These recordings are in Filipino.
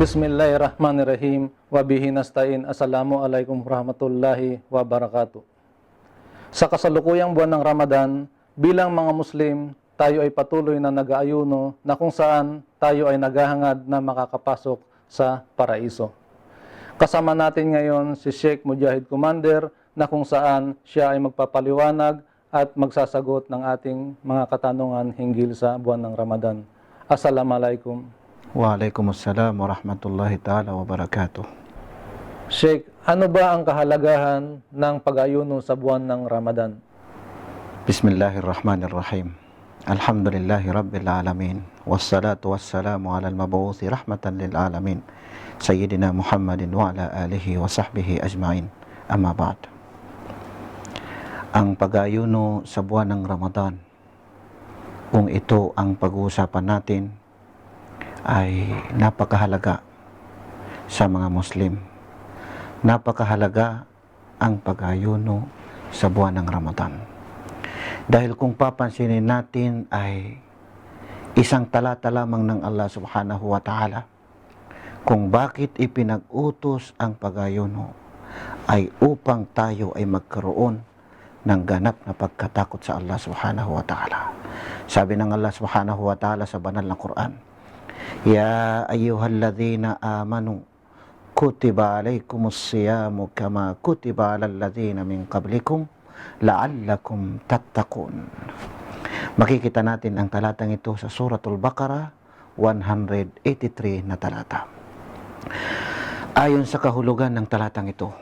Bismillahirrahmanirrahim. Wabihi nasta'in. Assalamualaikum warahmatullahi wabarakatuh. Sa kasalukuyang buwan ng Ramadan, bilang mga Muslim, tayo ay patuloy na nag-aayuno na kung saan tayo ay naghahangad na makakapasok sa paraiso. Kasama natin ngayon si Sheikh Mujahid Commander na kung saan siya ay magpapaliwanag at magsasagot ng ating mga katanungan hinggil sa buwan ng Ramadan. Assalamualaikum. Waalaikumsalam warahmatullahi ta'ala wabarakatuh. Sheikh, ano ba ang kahalagahan ng pag-ayuno sa buwan ng Ramadan? Bismillahirrahmanirrahim. Alhamdulillahi rabbil alamin. Wassalatu wassalamu ala al-mabuuthi rahmatan lil alamin. Sayyidina Muhammadin wa ala alihi wa sahbihi ajma'in. Amma ba'd. Ang pag-ayuno sa buwan ng Ramadan, kung ito ang pag-uusapan natin, ay napakahalaga sa mga Muslim. Napakahalaga ang pag-ayuno sa buwan ng Ramadan. Dahil kung papansinin natin ay isang talata lamang ng Allah subhanahu wa ta'ala kung bakit ipinag-utos ang pag-ayuno ay upang tayo ay magkaroon ng ganap na pagkatakot sa Allah subhanahu wa ta'ala. Sabi ng Allah subhanahu wa ta'ala sa banal na Quran, Ya ayyuhalladhina amanu kutiba alaykumus siyamu kama kutiba alal ladhina min qablikum la'allakum tattaqun. Makikita natin ang talatang ito sa Suratul Baqarah 183 na talata. Ayon sa kahulugan ng talatang ito,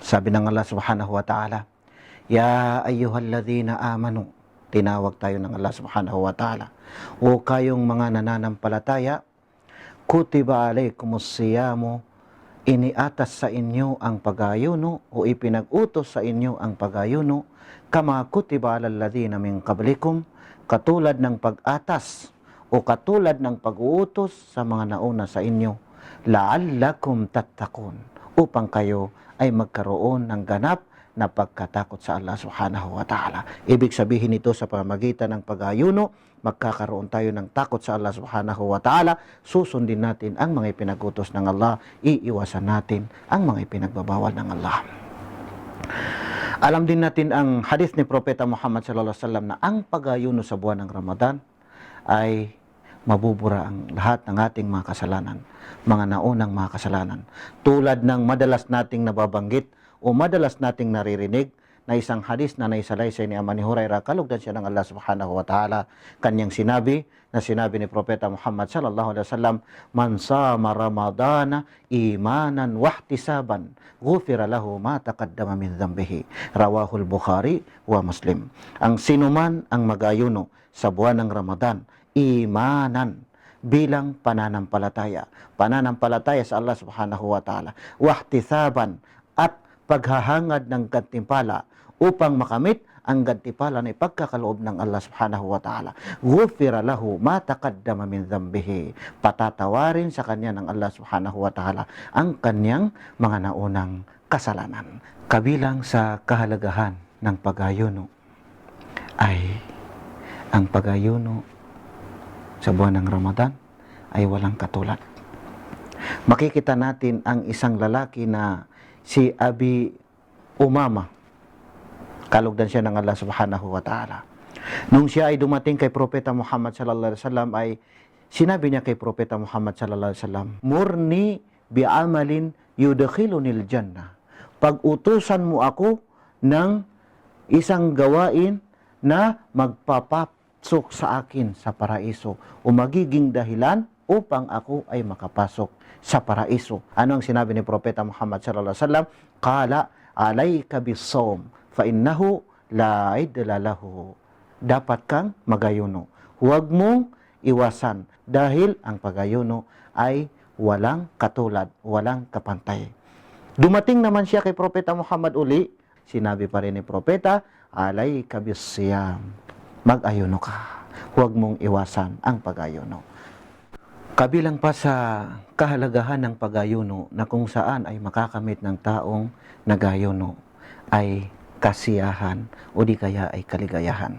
sabi ng Allah subhanahu wa ta'ala, Ya ayyuhalladhina amanu, tinawag tayo ng Allah subhanahu wa ta'ala, o kayong mga nananampalataya, kutiba alaykumus siyamu, iniatas sa inyo ang pag-ayuno o ipinag-utos sa inyo ang pag-ayuno, kama kutiba alal ladhina min qablikum, katulad ng pag-atas o katulad ng pag-uutos sa mga nauna sa inyo, la'allakum tattaqun, upang kayo ay magkaroon ng ganap na pagkatakot sa Allah subhanahu wa ta'ala. Ibig sabihin ito sa pamamagitan ng pag-ayuno, magkakaroon tayo ng takot sa Allah subhanahu wa ta'ala, susundin natin ang mga ipinagutos ng Allah, iiwasan natin ang mga ipinagbabawal ng Allah. Alam din natin ang hadith ni Propeta Muhammad sallallahu alaihi wasallam na ang pag-ayuno sa buwan ng Ramadan ay mabubura ang lahat ng ating mga kasalanan, mga naunang mga kasalanan. Tulad ng madalas nating nababanggit o madalas nating naririnig na isang hadis na naisalaysay ni Amani Hurairah, kalugdan siya ng Allah subhanahu wa ta'ala, kanyang sinabi ni Propeta Muhammad sallallahu alaihi wasallam, Man sama Ramadana imanan wahtisaban, ghufira lahu ma taqaddama min dhanbihi. Rawahul Bukhari wa Muslim. Ang sinuman ang mag-ayuno sa buwan ng Ramadan, imanan, bilang pananampalataya sa Allah subhanahu wa ta'ala, wahtisaban, at paghahangad ng gantimpala upang makamit ang gantimpala na ipagkakaloob ng Allah subhanahu wa ta'ala. Ghufira lahu ma taqaddama min dhanbihi. Patatawarin sa kanya ng Allah subhanahu wa ta'ala ang kanyang mga naunang kasalanan. Kabilang sa kahalagahan ng pag-ayuno ay ang pag-ayuno sa buwan ng Ramadan ay walang katulad. Makikita natin ang isang lalaki na si Abi Umama, kalugdan siya ng Allah subhanahu wa ta'ala. Nung siya ay dumating kay Propeta Muhammad sallallahu alaihi wasallam, ay sinabi niya kay Propeta Muhammad sallallahu alaihi wasallam, Murni bi'amalin yudkhilunil jannah. Pag-utusan mo ako ng isang gawain na magpapasok sa akin sa paraiso o magiging dahilan upang ako ay makapasok sa paraiso. Ano ang sinabi ni Propeta Muhammad sallallahu alaihi wasallam? Qala alayka bis-sawm fa innahu la idla lahu. Dapat kang magayuno. Huwag mong iwasan dahil ang pag-ayuno ay walang katulad, walang kapantay. Dumating naman siya kay Propeta Muhammad uli, sinabi pa rin ni Propeta, alayka bis-siyam. Mag-ayuno ka. Huwag mong iwasan ang pag-ayuno. Kabilang pa sa kahalagahan ng pag-ayuno na kung saan ay makakamit ng taong nag-ayuno ay kasiyahan o di kaya ay kaligayahan,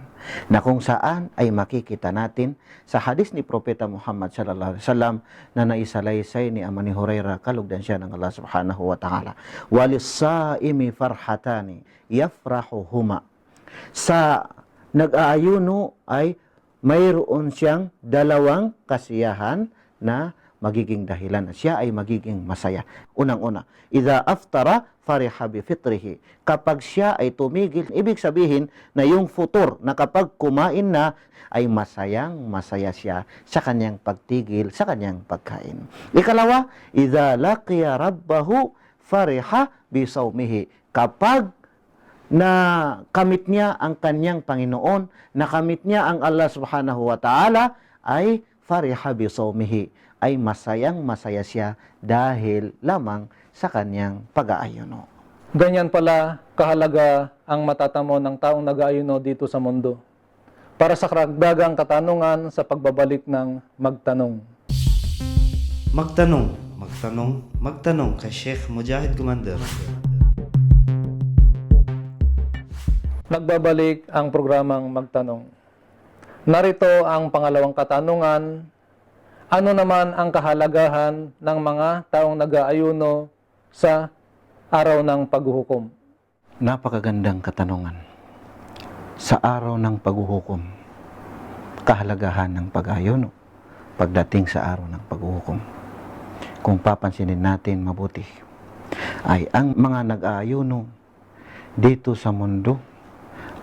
na kung saan ay makikita natin sa hadis ni Propeta Muhammad sallallahu alaihi wasallam na naisalaysay ni Amani Hurairah, kalugdan siya ng Allah subhanahu wa ta'ala, walis-saimi farhatani yafrahuhuma. Sa nag-aayuno ay mayroon siyang dalawang kasiyahan na magiging dahilan na siya ay magiging masaya. Unang-una, idza aftara fariha bi fitrihi. Kapag siya ay tumigil, ibig sabihin na yung futur, na kapag kumain na, ay masaya siya sa kanyang pagtigil, sa kanyang pagkain. Ikalawa, idza laqiya rabbahu fariha bi sawmihi. Kapag na kamit niya ang kanyang Panginoon, nakamit niya ang Allah subhanahu wa ta'ala, ay fariha bi sawmihi, ay masaya siya dahil lamang sa kanyang pag-aayuno. Ganyan pala kahalaga ang matatamo ng taong nag-aayuno dito sa mundo. Para sa karagdagang katanungan sa pagbabalik ng Magtanong. Magtanong kay Sheikh Mujahid Commander. Nagbabalik ang programang Magtanong. Narito ang pangalawang katanungan. Ano naman ang kahalagahan ng mga taong nag-aayuno sa araw ng paghuhukom? Napakagandang katanungan. Sa araw ng paghuhukom, kahalagahan ng pag-aayuno pagdating sa araw ng paghuhukom. Kung papansinin natin mabuti, ay ang mga nag-aayuno dito sa mundo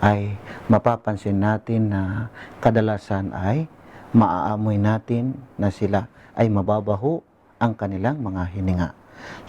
ay mapapansin natin na kadalasan ay maaamoy natin na sila ay mababaho ang kanilang mga hininga.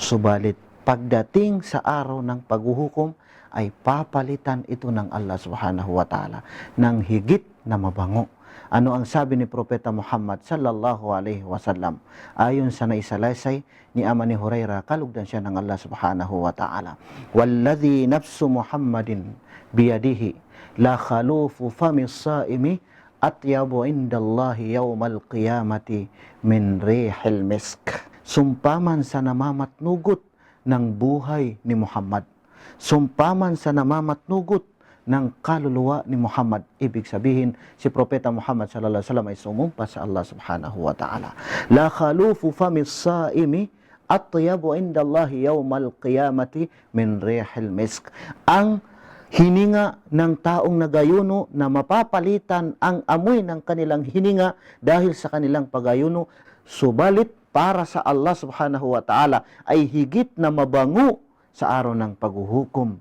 Subalit pagdating sa araw ng paghuhukom ay papalitan ito ng Allah subhanahu wa ta'ala ng higit na mabango. Ano ang sabi ni Propeta Muhammad sallallahu alaihi wasallam? Ayon sa naisalaysay ni Amani Hurairah, kalugdan siya ng Allah subhanahu wa ta'ala, walladhi nafsu Muhammadin biyadihi la khalufu famis saimi atyabu indallahi yawmal qiyamati min rihil misk. Sumpaman sa namamatnugot ng buhay ni Muhammad, sumpaman sa namamatnugot ng kaluluwa ni Muhammad. Ibig sabihin, si Propeta Muhammad sallallahu alaihi wasallam ay sumumpa sa Allah subhanahu wa ta'ala. La khalufu famis saimi atyabu indallahi yawmal qiyamati min rihil misk. Ang hininga ng taong nagayuno na mapapalitan ang amoy ng kanilang hininga dahil sa kanilang pagayuno, subalit para sa Allah subhanahu wa ta'ala ay higit na mabango sa araw ng paghuhukom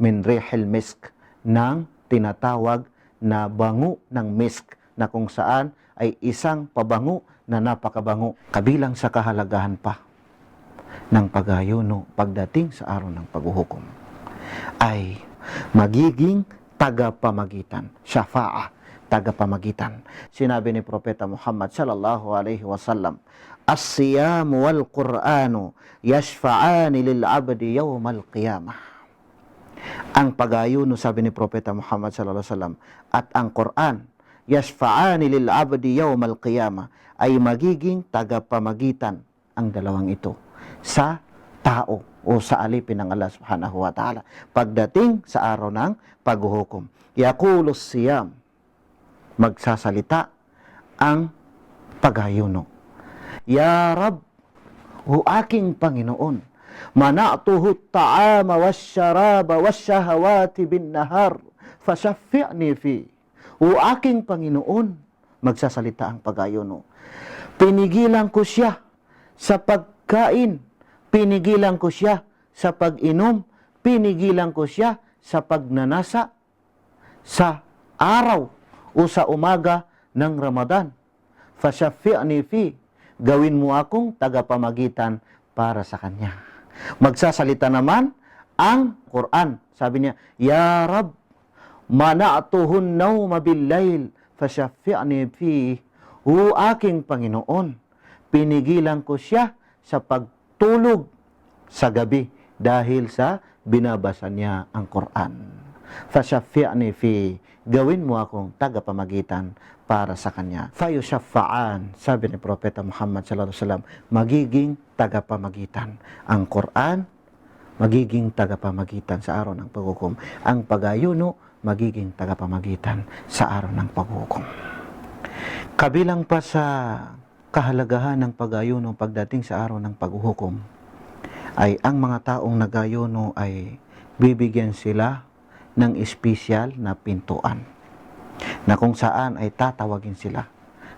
min rihil misk, ng tinatawag na bango ng misk, na kung saan ay isang pabango na napakabango. Kabilang sa kahalagahan pa ng pagayuno pagdating sa araw ng paghuhukom ay magiging tagapamagitan, syafa'ah, tagapamagitan. Sinabi ni Propeta Muhammad sallallahu alaihi wasallam, as-siyam wal Qur'anu yashfa'ani lil 'abdi yawmal qiyamah. Ang pag-ayuno, sabi ni Propeta Muhammad sallallahu alaihi wasallam, at ang Quran, yashfa'ani lil 'abdi yawmal qiyamah, ay magiging tagapamagitan ang dalawang ito sa tao o sa alipin ng Allah subhanahu wa ta'ala pagdating sa araw ng paghuhukom. Yaqulus siyam, magsasalita ang pag-ayuno. Ya Rab, o aking Panginoon, mana'tuhu at-ta'ama wash-sharaba wash-shahawati bin-nahar fashaffi'ni fi. O aking Panginoon, magsasalita ang pag-ayuno, pinigilan ko siya sa pagkain, pinigilan ko siya sa pag-inom, pinigilan ko siya sa pagnanasa sa araw o sa umaga ng Ramadan. Fashaffi'ni fi, gawin mo akong tagapamagitan para sa kanya. Magsasalita naman ang Quran. Sabi niya, Ya Rab, mana'tuhun nawma bil-layl, fashaffi'ni fi. O aking Panginoon, pinigilan ko siya sa pagtulog sa gabi dahil sa binabasa niya ang Quran. Fashaffi'ni fi, gawin mo akong tagapamagitan para sa kanya. Fayushaffa'an, sabi ni Propeta Muhammad sallallahu alaihi wasallam, magiging tagapamagitan ang Quran magiging tagapamagitan sa araw ng paghukom. Ang pag-ayuno, magiging tagapamagitan sa araw ng paghukom. Kabilang pa sa kahalagahan ng pag-ayuno pagdating sa araw ng paghukom, ay ang mga taong nag-ayuno ay bibigyan sila ng espesyal na pintuan na kung saan ay tatawagin sila.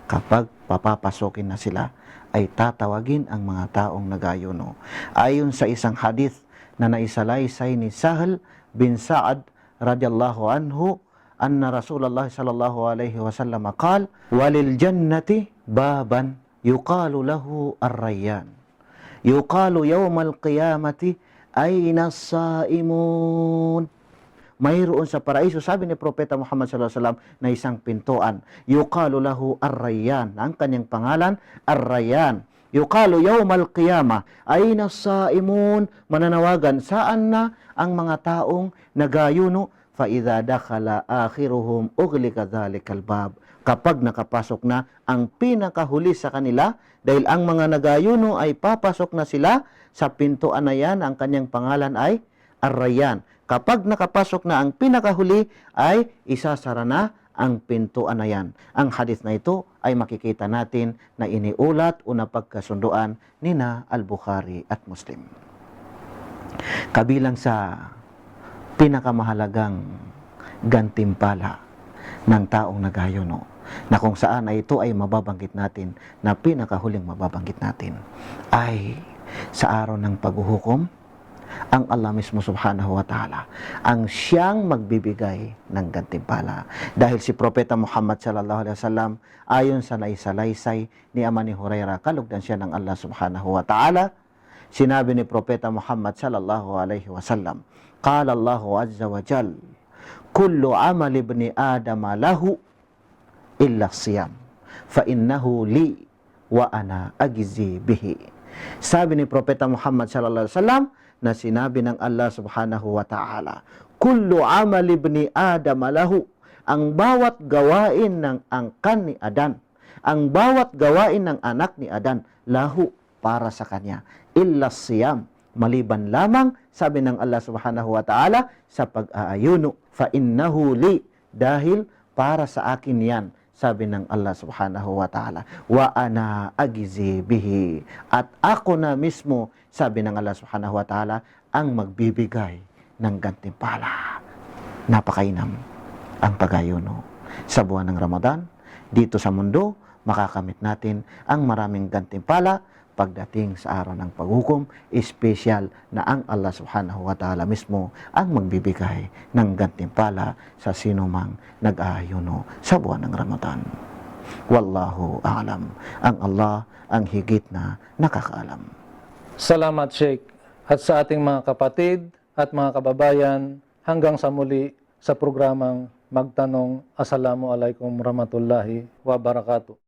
Kapag papapasokin na sila, ay tatawagin ang mga taong nag-ayuno. Ayon sa isang hadith na naisalaysay ni Sahal bin Sa'ad radiyallahu anhu, anna Rasulullah sallallahu alaihi wasallam qala, walil jannati baban yuqalu lahu ar-rayyan. Yuqalu yawmal qiyamati ayna as-saimun. Mayroon sa paraiso, sabi ni Propeta Muhammad sallallahu alaihi wasallam, na isang pintuan. Yuqalu lahu ar-rayyan. Ang kanyang pangalan, ar-rayyan. Yuqalu yawmal qiyamah ayna as-saimun. Mananawagan, saan na ang mga taong nagayuno? Fa idza dakhala akhiruhum ughliqa dhalikal bab. Kapag nakapasok na ang pinakahuli sa kanila, dahil ang mga nagayuno ay papasok na sila sa pintuan na yan, ang kanyang pangalan ay ar-rayyan. Kapag nakapasok na ang pinakahuli, ay isasara na ang pintuan na yan. Ang hadith na ito ay makikita natin na iniulat o napagkasunduan nina Al-Bukhari at Muslim. Kabilang sa pinakamahalagang gantimpala ng taong nagayuno, na kung saan ay ito ay mababanggit natin, na pinakahuling mababanggit natin, ay sa araw ng paghuhukom, ang Allah mismo subhanahu wa ta'ala ang siyang magbibigay ng gantimpala. Dahil si Propeta Muhammad sallallahu alaihi wasallam, ayon sa naisalaysay ni Ama ni Hurairah, kalugdan siya ng Allah subhanahu wa ta'ala, sinabi ni Propeta Muhammad sallallahu alaihi wasallam, qala Allahu azza wa jal, kullu amal ibni Adam lahu illa siyam, fa innahu li wa ana agizi bihi. Sabi ni Propeta Muhammad sallallahu alaihi wasallam, na sinabi ng Allah subhanahu wa ta'ala, kullu amal ibni Adam lahu, ang bawat gawain ng angkan ni Adan, ang bawat gawain ng anak ni Adan, lahu, para sa kanya, illa siyam, maliban lamang, sabi ng Allah subhanahu wa ta'ala, sa pag-aayuno, fa innahu li, dahil para sa akin yan, sabi ng Allah subhanahu wa ta'ala, wa ana agizi bihi, at ako na mismo, sabi ng Allah subhanahu wa ta'ala, ang magbibigay ng gantimpala. Napakainam ang pag-ayuno sa buwan ng Ramadan. Dito sa mundo, makakamit natin ang maraming gantimpala pagdating sa araw ng paghukom, espesyal na ang Allah subhanahu wa ta'ala mismo ang magbibigay ng gantimpala sa sinumang nag-aayuno sa buwan ng Ramadan. Wallahu a'lam. Ang Allah ang higit na nakakaalam. Salamat, Sheikh. At sa ating mga kapatid at mga kababayan, hanggang sa muli sa programang Magtanong. Assalamualaikum warahmatullahi wabarakatuh.